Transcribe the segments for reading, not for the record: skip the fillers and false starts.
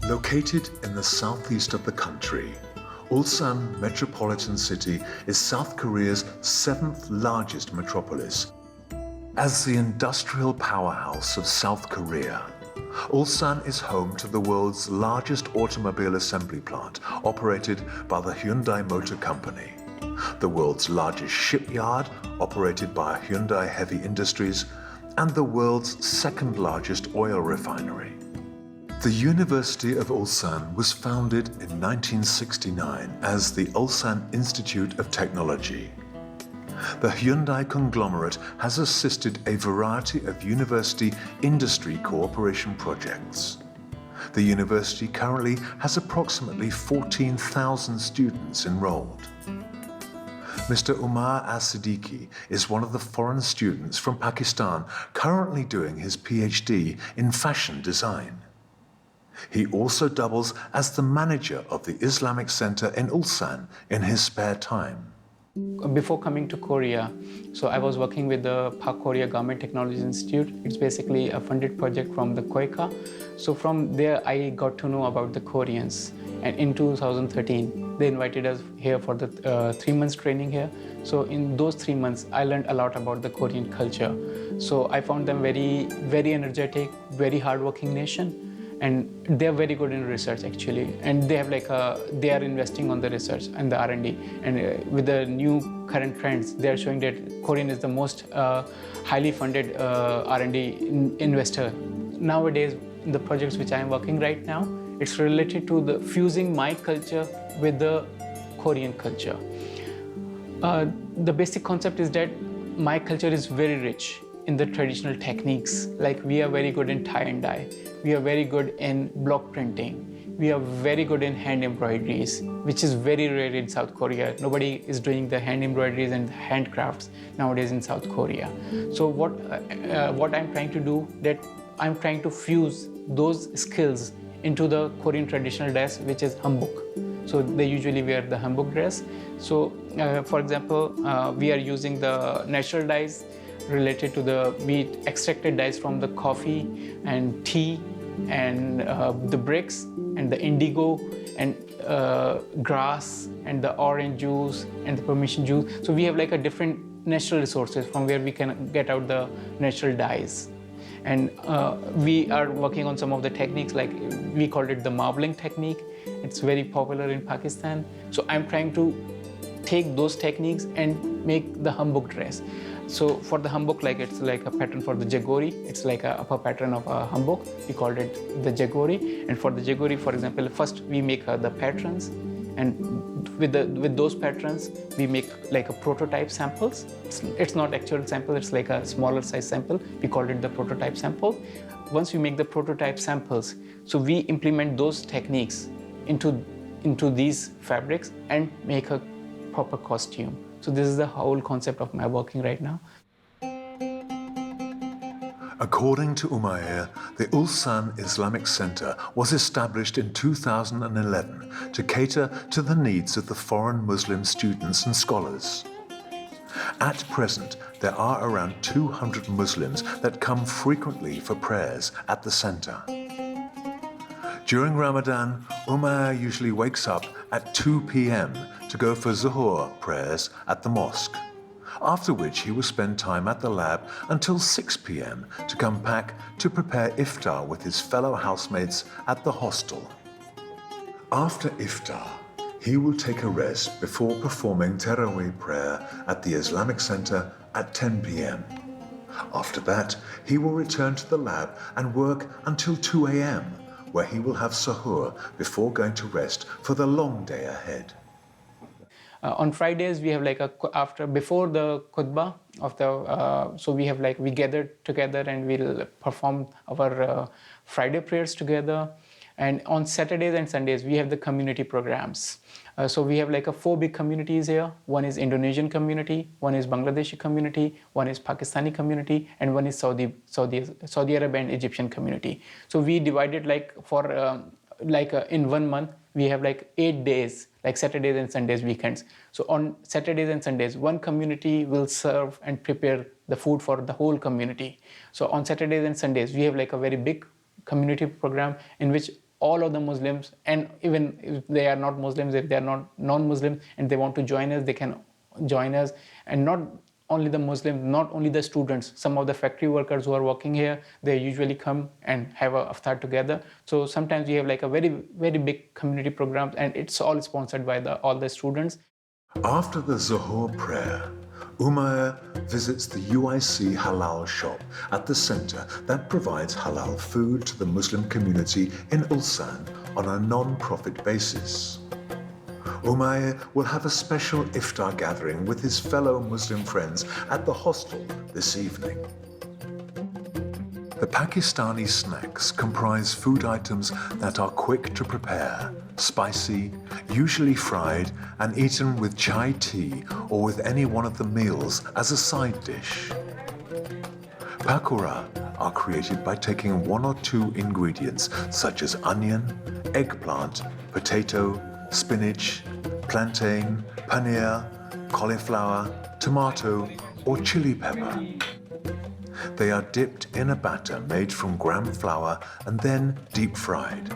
Located in the southeast of the country, Ulsan Metropolitan City is South Korea's seventh largest metropolis. As the industrial powerhouse of South Korea, Ulsan is home to the world's largest automobile assembly plant operated by the Hyundai Motor Company, the world's largest shipyard operated by Hyundai Heavy Industries, and the world's second largest oil refinery. The University of Ulsan was founded in 1969 as the Ulsan Institute of Technology. The Hyundai conglomerate has assisted a variety of university-industry cooperation projects. The university currently has approximately 14,000 students enrolled. Mr. Umair A. Siddiqui is one of the foreign students from Pakistan currently doing his Ph.D. in fashion design. He also doubles as the manager of the Islamic Center in Ulsan in his spare time. Before coming to Korea, so I was working with the Pak Korea Government Technology Institute. It's basically a funded project from the KOICA. So from there, I got to know about the Koreans. And in 2013, they invited us here for the 3 months training here. So in those 3 months, I learned a lot about the Korean culture. So I found them very, very energetic, very hardworking nation. And they're very good in research actually, and they have they are investing on the research and the R&D. And with the new current trends, they are showing that Korean is the most highly funded R&D investor nowadays. In the projects which I am working right now, it's related to the fusing my culture with the Korean culture. The basic concept is that my culture is very rich in the traditional techniques. Like we are very good in tie and dye. We are very good in block printing. We are very good in hand embroideries, which is very rare in South Korea. Nobody is doing the hand embroideries and handcrafts nowadays in South Korea. So what I'm trying to do, that I'm trying to fuse those skills into the Korean traditional dress, which is hanbok. So they usually wear the hanbok dress. So for example, we are using the natural dyes related to the meat, extracted dyes from the coffee and tea and the bricks and the indigo and grass and the orange juice and the permission juice. So we have like a different natural resources from where we can get out the natural dyes. And we are working on some of the techniques, like we called it the marbling technique. It's very popular in Pakistan. So I'm trying to take those techniques and make the hanbok dress. So for the hanbok, it's like a pattern for the jagori. It's like a upper pattern of a hanbok. We called it the jagori. And for the jagori, for example, first we make the patterns, and with those patterns we make like a prototype samples. It's not actual sample. It's like a smaller size sample. We called it the prototype sample. Once we make the prototype samples, so we implement those techniques into these fabrics and make a proper costume. So this is the whole concept of my working right now. According to Umair, the Ulsan Islamic Center was established in 2011 to cater to the needs of the foreign Muslim students and scholars. At present, there are around 200 Muslims that come frequently for prayers at the center. During Ramadan, Umair usually wakes up at 2 p.m. to go for Zuhur prayers at the mosque, after which he will spend time at the lab until 6 p.m. to come back to prepare Iftar with his fellow housemates at the hostel. After Iftar, he will take a rest before performing Taraweeh prayer at the Islamic Center at 10 p.m. After that, he will return to the lab and work until 2 a.m., where he will have sahur before going to rest for the long day ahead. On Fridays, we have before the khutbah of the, so we have we gather together and we'll perform our Friday prayers together. And on Saturdays and Sundays, we have the community programs. So we have 4 big communities here. One is Indonesian community, one is Bangladeshi community, one is Pakistani community, and one is Saudi Arab and Egyptian community. So we divided in 1 month, we have 8 days, Saturdays and Sundays, weekends. So on Saturdays and Sundays, one community will serve and prepare the food for the whole community. So on Saturdays and Sundays, we have a very big community program in which all of the Muslims, and even if they are not Muslims, if they are not non-Muslims and they want to join us, they can join us. And not only the Muslims, not only the students, some of the factory workers who are working here, they usually come and have a iftar together. So sometimes we have like a very, very big community program, and it's all sponsored by all the students. After the Zuhur prayer, Umair visits the UIC Halal shop at the center that provides halal food to the Muslim community in Ulsan on a non-profit basis. Umair will have a special iftar gathering with his fellow Muslim friends at the hostel this evening. The Pakistani snacks comprise food items that are quick to prepare, spicy, usually fried and eaten with chai tea or with any one of the meals as a side dish. Pakora are created by taking one or two ingredients such as onion, eggplant, potato, spinach, plantain, paneer, cauliflower, tomato or chili pepper. They are dipped in a batter made from gram flour and then deep fried.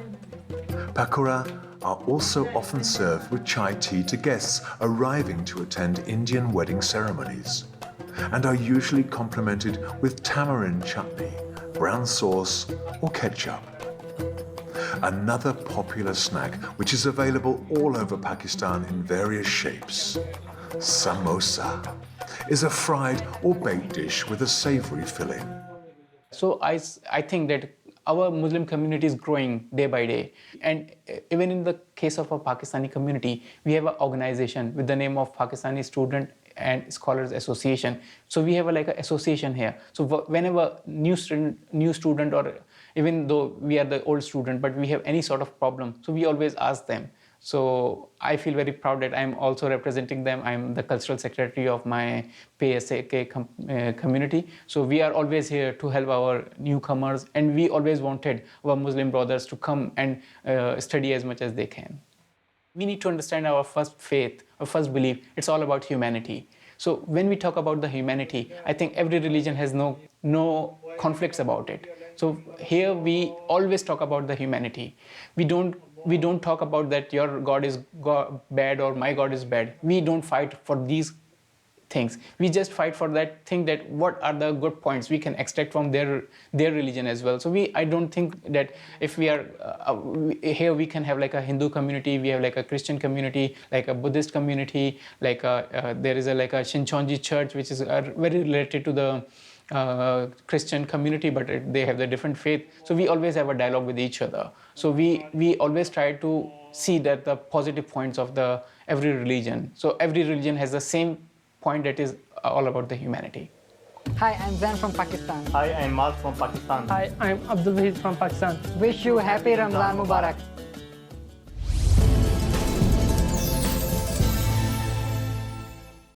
Pakora are also often served with chai tea to guests arriving to attend Indian wedding ceremonies, and are usually complemented with tamarind chutney, brown sauce or ketchup. Another popular snack which is available all over Pakistan in various shapes, Samosa, is a fried or baked dish with a savory filling. So I think that our Muslim community is growing day by day. And even in the case of a Pakistani community, we have an organization with the name of Pakistani Student and Scholars Association. So we have like an association here. So whenever new student, or even though we are the old student, but we have any sort of problem, so we always ask them. So I feel very proud that I'm also representing them. I'm the cultural secretary of my PSAK community. So we are always here to help our newcomers, and we always wanted our Muslim brothers to come and study as much as they can. We need to understand our first faith, our first belief. It's all about humanity. So when we talk about the humanity, I think every religion has no conflicts about it. So here we always talk about the humanity. We don't talk about that your God is bad or my God is bad. We don't fight for these things. We just fight for that thing, that what are the good points we can extract from their religion as well. So I don't think that if we are here, we can have like a Hindu community, we have like a Christian community, like a Buddhist community, like there is like a Shincheonji church, which is very related to the Christian community, but they have the different faith. So we always have a dialogue with each other. So we always try to see that the positive points of every religion. So every religion has the same point, that is all about the humanity. Hi, I'm Zain from Pakistan. Hi, I'm Mal from Pakistan. Hi, I'm Abdul Wahid from Pakistan. Wish you happy Ramadan Mubarak.